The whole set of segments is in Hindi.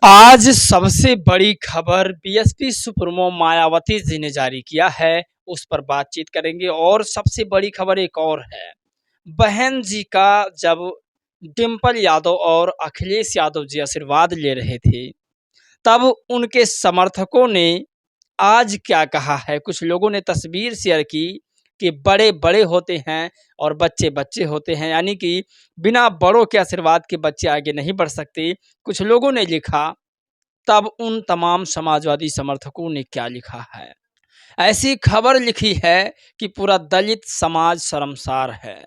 आज सबसे बड़ी खबर बीएसपी सुप्रीमो मायावती जी ने जारी किया है, उस पर बातचीत करेंगे। और सबसे बड़ी खबर एक और है, बहन जी का जब डिम्पल यादव और अखिलेश यादव जी आशीर्वाद ले रहे थे, तब उनके समर्थकों ने आज क्या कहा है। कुछ लोगों ने तस्वीर शेयर की कि बड़े बड़े होते हैं और बच्चे बच्चे होते हैं, यानी कि बिना बड़ों के आशीर्वाद के बच्चे आगे नहीं बढ़ सकते। कुछ लोगों ने लिखा, तब उन तमाम समाजवादी समर्थकों ने क्या लिखा है। ऐसी खबर लिखी है कि पूरा दलित समाज शर्मसार है।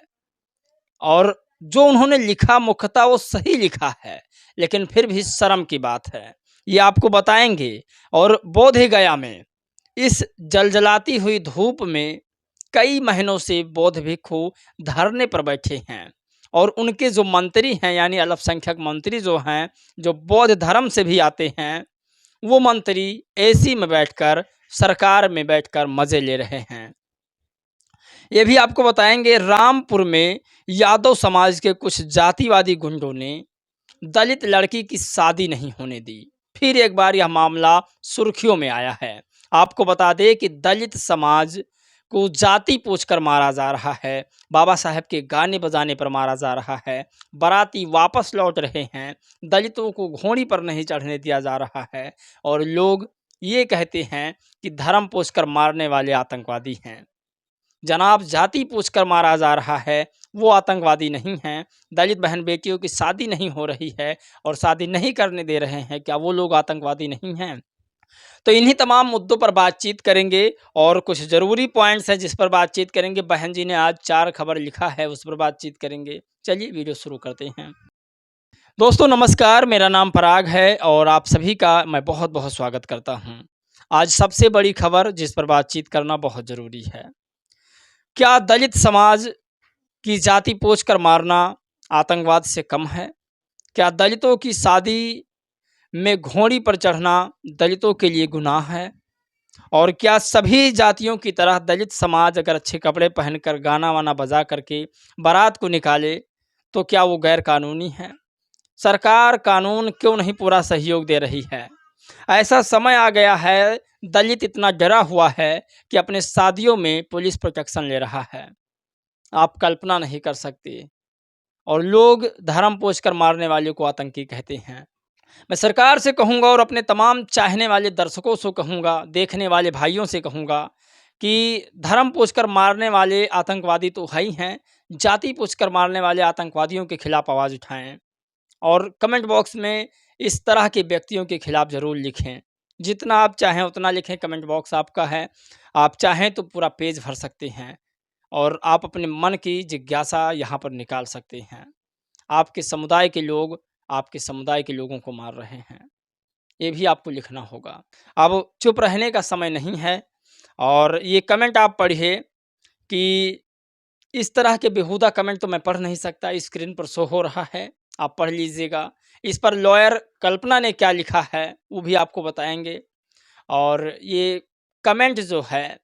और जो उन्होंने लिखा मुख्यतः वो सही लिखा है, लेकिन फिर भी शर्म की बात है, ये आपको बताएंगे। और बोधगया में इस जलजलाती हुई धूप में कई महीनों से बौद्ध भिक्षु धरने पर बैठे हैं, और उनके जो मंत्री हैं, यानी अल्पसंख्यक मंत्री जो हैं, जो बौद्ध धर्म से भी आते हैं, वो मंत्री एसी में बैठकर, सरकार में बैठकर मजे ले रहे हैं। ये भी आपको बताएंगे, रामपुर में यादव समाज के कुछ जातिवादी गुंडों ने दलित लड़की की शादी नहीं होने दी। फिर एक बार यह मामला सुर्खियों में आया है। आपको बता दें कि दलित समाज को जाति पूछकर मारा जा रहा है, बाबा साहेब के गाने बजाने पर मारा जा रहा है, बाराती वापस लौट रहे हैं, दलितों को घोड़ी पर नहीं चढ़ने दिया जा रहा है, और लोग ये कहते हैं कि धर्म पूछकर मारने वाले आतंकवादी हैं। जनाब, जाति पूछकर मारा जा रहा है, वो आतंकवादी नहीं हैं। दलित बहन बेटियों की शादी नहीं हो रही है और शादी नहीं करने दे रहे हैं, क्या वो लोग आतंकवादी नहीं हैं? तो इन्हीं तमाम मुद्दों पर बातचीत करेंगे, और कुछ ज़रूरी पॉइंट्स हैं जिस पर बातचीत करेंगे। बहन जी ने आज 4 खबर लिखा है, उस पर बातचीत करेंगे। चलिए वीडियो शुरू करते हैं। दोस्तों नमस्कार, मेरा नाम पराग है और आप सभी का मैं बहुत बहुत स्वागत करता हूँ। आज सबसे बड़ी खबर जिस पर बातचीत करना बहुत ज़रूरी है, क्या दलित समाज की जाति पूछकर मारना आतंकवाद से कम है? क्या दलितों की शादी में घोड़ी पर चढ़ना दलितों के लिए गुनाह है? और क्या सभी जातियों की तरह दलित समाज अगर अच्छे कपड़े पहनकर गाना वाना बजा करके बारात को निकाले तो क्या वो गैर कानूनी है? सरकार कानून क्यों नहीं पूरा सहयोग दे रही है? ऐसा समय आ गया है, दलित इतना डरा हुआ है कि अपने शादियों में पुलिस प्रोटेक्शन ले रहा है। आप कल्पना नहीं कर सकते। और लोग धर्म पोछकर मारने वाले को आतंकी कहते हैं। मैं सरकार से कहूँगा और अपने तमाम चाहने वाले दर्शकों से कहूँगा, देखने वाले भाइयों से कहूँगा कि धर्म पूछकर मारने वाले आतंकवादी तो है ही हैं, जाति पूछकर मारने वाले आतंकवादियों के खिलाफ आवाज़ उठाएं। और कमेंट बॉक्स में इस तरह के व्यक्तियों के खिलाफ ज़रूर लिखें। जितना आप चाहें उतना लिखें, कमेंट बॉक्स आपका है। आप चाहें तो पूरा पेज भर सकते हैं और आप अपने मन की जिज्ञासा यहाँ पर निकाल सकते हैं। आपके समुदाय के लोग आपके समुदाय के लोगों को मार रहे हैं, ये भी आपको लिखना होगा। अब चुप रहने का समय नहीं है। और ये कमेंट आप पढ़िए कि इस तरह के बेहुदा कमेंट तो मैं पढ़ नहीं सकता, स्क्रीन पर शो हो रहा है, आप पढ़ लीजिएगा। इस पर लॉयर कल्पना ने क्या लिखा है वो भी आपको बताएंगे। और ये कमेंट जो है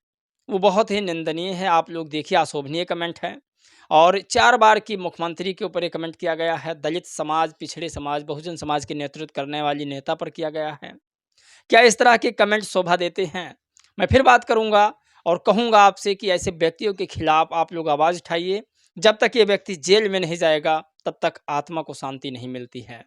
वो बहुत ही निंदनीय है, आप लोग देखिए, अशोभनीय कमेंट है। और 4 बार की मुख्यमंत्री के ऊपर ये कमेंट किया गया है, दलित समाज, पिछड़े समाज, बहुजन समाज के नेतृत्व करने वाली नेता पर किया गया है। क्या इस तरह के कमेंट शोभा देते हैं? मैं फिर बात करूंगा और कहूंगा आपसे कि ऐसे व्यक्तियों के खिलाफ आप लोग आवाज़ उठाइए। जब तक ये व्यक्ति जेल में नहीं जाएगा तब तक आत्मा को शांति नहीं मिलती है।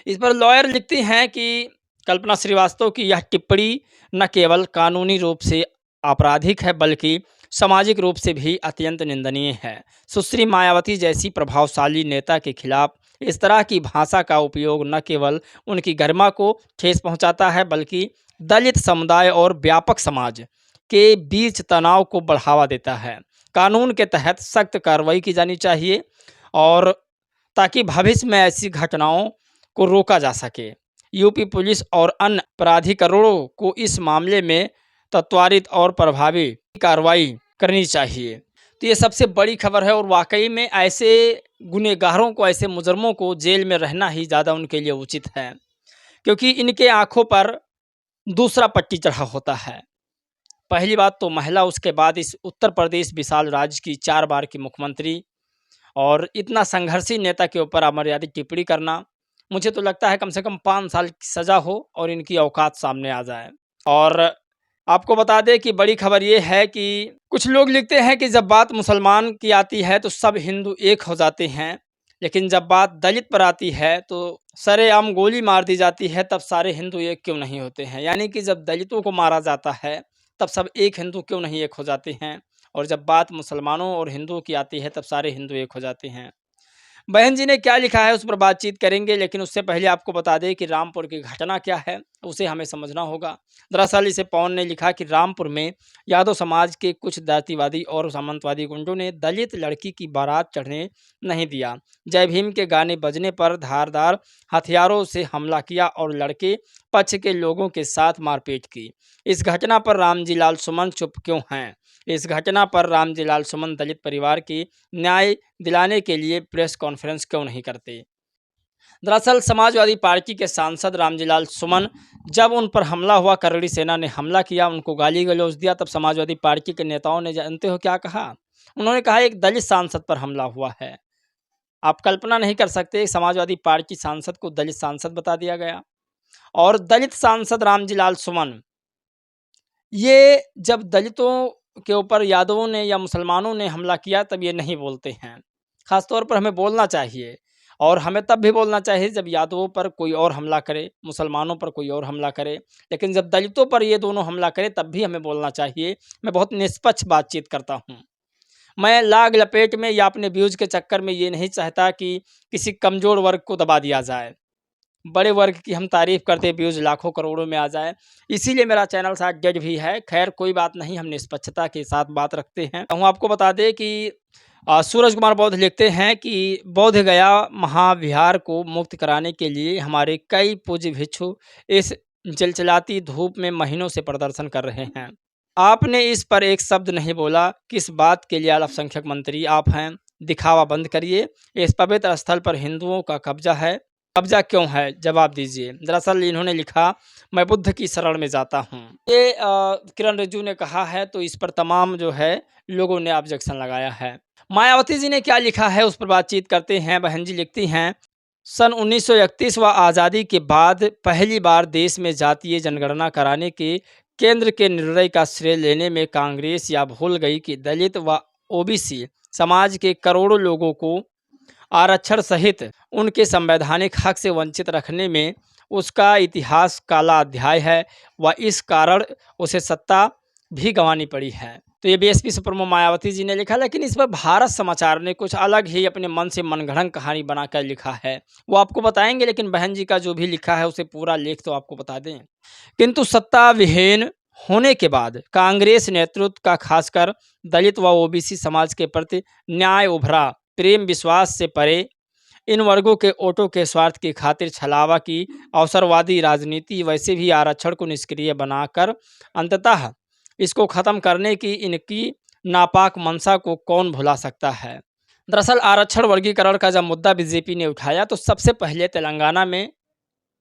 इस पर लॉयर लिखते हैं कि कल्पना श्रीवास्तव की यह टिप्पणी न केवल कानूनी रूप से आपराधिक है बल्कि सामाजिक रूप से भी अत्यंत निंदनीय है। सुश्री मायावती जैसी प्रभावशाली नेता के खिलाफ इस तरह की भाषा का उपयोग न केवल उनकी गरिमा को ठेस पहुंचाता है बल्कि दलित समुदाय और व्यापक समाज के बीच तनाव को बढ़ावा देता है। कानून के तहत सख्त कार्रवाई की जानी चाहिए और ताकि भविष्य में ऐसी घटनाओं को रोका जा सके। यूपी पुलिस और अन्य प्राधिकरणों को इस मामले में त्वरित और प्रभावी कार्रवाई करनी चाहिए। तो ये सबसे बड़ी खबर है और वाकई में ऐसे गुनहगारों को, ऐसे मुजरमों को जेल में रहना ही ज़्यादा उनके लिए उचित है, क्योंकि इनके आंखों पर दूसरा पट्टी चढ़ा होता है। पहली बात तो महिला, उसके बाद इस उत्तर प्रदेश विशाल राज्य की 4 बार की मुख्यमंत्री और इतना संघर्षी नेता के ऊपर अमर्यादित टिप्पणी करना। मुझे तो लगता है कम से कम 5 साल की सज़ा हो और इनकी औकात सामने आ जाए। और आपको बता दें कि बड़ी खबर ये है कि कुछ लोग लिखते हैं कि जब बात मुसलमान की आती है तो सब हिंदू एक हो जाते हैं, लेकिन जब बात दलित पर आती है तो सरेआम गोली मार दी जाती है, तब सारे हिंदू एक क्यों नहीं होते हैं? यानी कि जब दलितों को मारा जाता है, तब सब एक हिंदू क्यों नहीं एक हो जाते हैं? और जब बात मुसलमानों और हिंदुओं की आती है, तब सारे हिंदू एक हो जाते हैं। बहन जी ने क्या लिखा है उस पर बातचीत करेंगे, लेकिन उससे पहले आपको बता दें कि रामपुर की घटना क्या है, उसे हमें समझना होगा। दरअसल इसे पवन ने लिखा कि रामपुर में यादव समाज के कुछ जातिवादी और सामंतवादी गुंडों ने दलित लड़की की बारात चढ़ने नहीं दिया। जय भीम के गाने बजने पर धारदार हथियारों से हमला किया और लड़के पक्ष के लोगों के साथ मारपीट की। इस घटना पर रामजी लाल सुमन चुप क्यों हैं? इस घटना पर रामजी लाल सुमन दलित परिवार की न्याय दिलाने के लिए प्रेस कॉन्फ्रेंस क्यों नहीं करते? दरअसल समाजवादी पार्टी के सांसद रामजीलाल सुमन, जब उन पर हमला हुआ, करड़ी सेना ने हमला किया, उनको गाली गलौज दिया, तब समाजवादी पार्टी के नेताओं ने जानते हो क्या कहा? उन्होंने कहा एक दलित सांसद पर हमला हुआ है। आप कल्पना नहीं कर सकते, समाजवादी पार्टी सांसद को दलित सांसद बता दिया गया। और दलित सांसद रामजीलाल सुमन, ये जब दलितों के ऊपर यादवों ने या मुसलमानों ने हमला किया तब ये नहीं बोलते हैं। ख़ास तौर पर हमें बोलना चाहिए, और हमें तब भी बोलना चाहिए जब यादवों पर कोई और हमला करे, मुसलमानों पर कोई और हमला करे। लेकिन जब दलितों पर ये दोनों हमला करें तब भी हमें बोलना चाहिए। मैं बहुत निष्पक्ष बातचीत करता हूँ। मैं लाग लपेट में या अपने व्यूज़ के चक्कर में ये नहीं चाहता कि किसी कमज़ोर वर्ग को दबा दिया जाए। बड़े वर्ग की हम तारीफ़ करते, व्यूज़ लाखों करोड़ों में आ जाए, इसीलिए मेरा चैनल शायद डेड भी है। खैर कोई बात नहीं, हम निष्पक्षता के साथ बात रखते हैं। हम आपको बता दें कि सूरज कुमार बौद्ध लिखते हैं कि बोध गया महाविहार को मुक्त कराने के लिए हमारे कई पूज्य भिक्षु इस चिलचिलाती धूप में महीनों से प्रदर्शन कर रहे हैं। आपने इस पर एक शब्द नहीं बोला। किस बात के लिए अल्पसंख्यक मंत्री आप हैं? दिखावा बंद करिए। इस पवित्र स्थल पर हिंदुओं का कब्जा है। कब्जा क्यों है? जवाब दीजिए। दरअसल इन्होंने लिखा, मैं बुद्ध की शरण में जाता हूँ। ये किरण रिजिजू ने कहा है, तो इस पर तमाम जो है लोगों ने ऑब्जेक्शन लगाया है। मायावती जी ने क्या लिखा है उस पर बातचीत करते हैं। बहन जी लिखती हैं, सन 1931 व आज़ादी के बाद पहली बार देश में जातीय जनगणना कराने के केंद्र के निर्णय का श्रेय लेने में कांग्रेस या भूल गई कि दलित व ओबीसी समाज के करोड़ों लोगों को आरक्षण सहित उनके संवैधानिक हक से वंचित रखने में उसका इतिहास काला अध्याय है व इस कारण उसे सत्ता भी गंवानी पड़ी है। तो ये बीएसपी सुप्रीमो मायावती जी ने लिखा, लेकिन इस पर भारत समाचार ने कुछ अलग ही अपने मन से मनगढ़ंत कहानी बनाकर लिखा है, वो आपको बताएंगे। लेकिन बहन जी का जो भी लिखा है उसे पूरा लेख तो आपको बता दें। किंतु सत्ता विहीन होने के बाद कांग्रेस नेतृत्व का खासकर दलित व ओबीसी समाज के प्रति न्याय उभरा, प्रेम विश्वास से परे इन वर्गों के वोटों के स्वार्थ की खातिर छलावा की अवसरवादी राजनीति वैसे भी आरक्षण को निष्क्रिय बनाकर अंततः इसको ख़त्म करने की इनकी नापाक मंशा को कौन भुला सकता है। दरअसल आरक्षण वर्गीकरण का जब मुद्दा बीजेपी ने उठाया तो सबसे पहले तेलंगाना में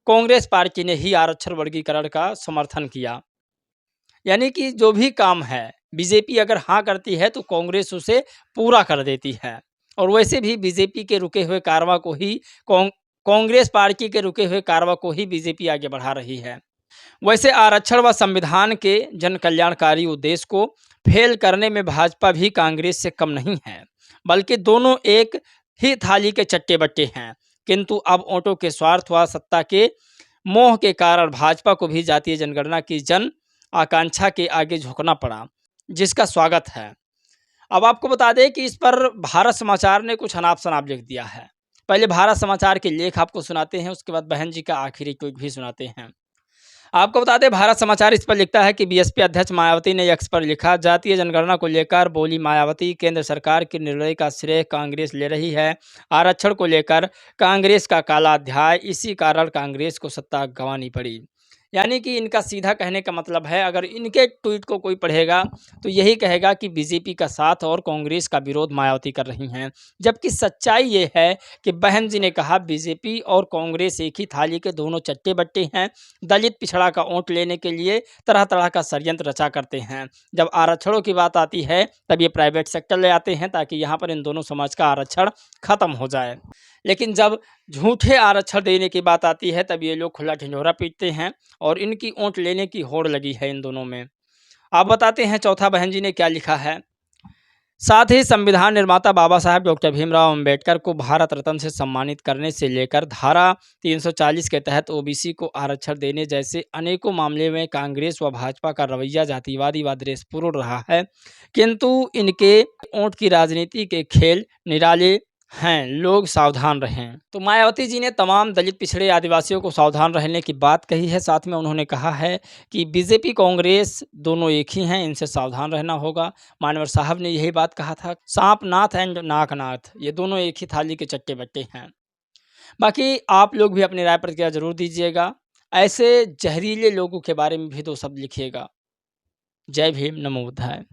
कांग्रेस पार्टी ने ही आरक्षण वर्गीकरण का समर्थन किया। यानी कि जो भी काम है बीजेपी अगर हाँ करती है तो कांग्रेस उसे पूरा कर देती है। और वैसे भी बीजेपी के रुके हुए कारवां को ही कांग्रेस पार्टी के रुके हुए कारवां को ही बीजेपी आगे बढ़ा रही है। वैसे आरक्षण व संविधान के जन कल्याणकारी उद्देश्य को फेल करने में भाजपा भी कांग्रेस से कम नहीं है, बल्कि दोनों एक ही थाली के चट्टे बट्टे हैं। किंतु अब वोटों के स्वार्थ व सत्ता के मोह के कारण भाजपा को भी जातीय जनगणना की जन आकांक्षा के आगे झुकना पड़ा, जिसका स्वागत है। अब आपको बता दें कि इस पर भारत समाचार ने कुछ अनाप शनाप लिख दिया है। पहले भारत समाचार के लेख आपको सुनाते हैं, उसके बाद बहन जी का आखिरी ट्वीट भी सुनाते हैं। आपको बता दें भारत समाचार इस पर लिखता है कि बीएसपी अध्यक्ष मायावती ने एक्स पर लिखा, जातीय जनगणना को लेकर बोली मायावती, केंद्र सरकार के निर्णय का श्रेय कांग्रेस ले रही है। आरक्षण को लेकर कांग्रेस का काला अध्याय, इसी कारण कांग्रेस को सत्ता गंवानी पड़ी। यानी कि इनका सीधा कहने का मतलब है, अगर इनके ट्वीट को कोई पढ़ेगा तो यही कहेगा कि बीजेपी का साथ और कांग्रेस का विरोध मायावती कर रही हैं। जबकि सच्चाई ये है कि बहन जी ने कहा बीजेपी और कांग्रेस एक ही थाली के दोनों चट्टे-बट्टे हैं। दलित पिछड़ा का वोट लेने के लिए तरह-तरह का षड्यंत्र रचा करते हैं। जब आरक्षणों की बात आती है तब ये प्राइवेट सेक्टर ले आते हैं ताकि यहाँ पर इन दोनों समाज का आरक्षण खत्म हो जाए। लेकिन जब झूठे आरक्षण देने की बात आती है तब ये लोग खुला ढिंढोरा पीटते हैं और इनकी वोट लेने की होड़ लगी है इन दोनों में। आप बताते हैं चौथा बहन जी ने क्या लिखा है। साथ ही संविधान निर्माता बाबा साहेब डॉक्टर भीमराव अंबेडकर को भारत रत्न से सम्मानित करने से लेकर धारा 340 के तहत ओबीसी को आरक्षण देने जैसे अनेकों मामले में कांग्रेस व भाजपा का रवैया जातिवादी व द्वेषपूर्ण रहा है, किंतु इनके वोट की राजनीति के खेल निराले हैं, लोग सावधान रहें। तो मायावती जी ने तमाम दलित पिछड़े आदिवासियों को सावधान रहने की बात कही है। साथ में उन्होंने कहा है कि बीजेपी कांग्रेस दोनों एक ही हैं, इनसे सावधान रहना होगा। मानवर साहब ने यही बात कहा था, सांप नाथ एंड नाकनाथ ये दोनों एक ही थाली के चट्टे बट्टे हैं। बाकी आप लोग भी अपनी राय प्रतिक्रिया जरूर दीजिएगा। ऐसे जहरीले लोगों के बारे में भी 2 शब्द लिखिएगा। जय भीम, नमो बुद्धाय।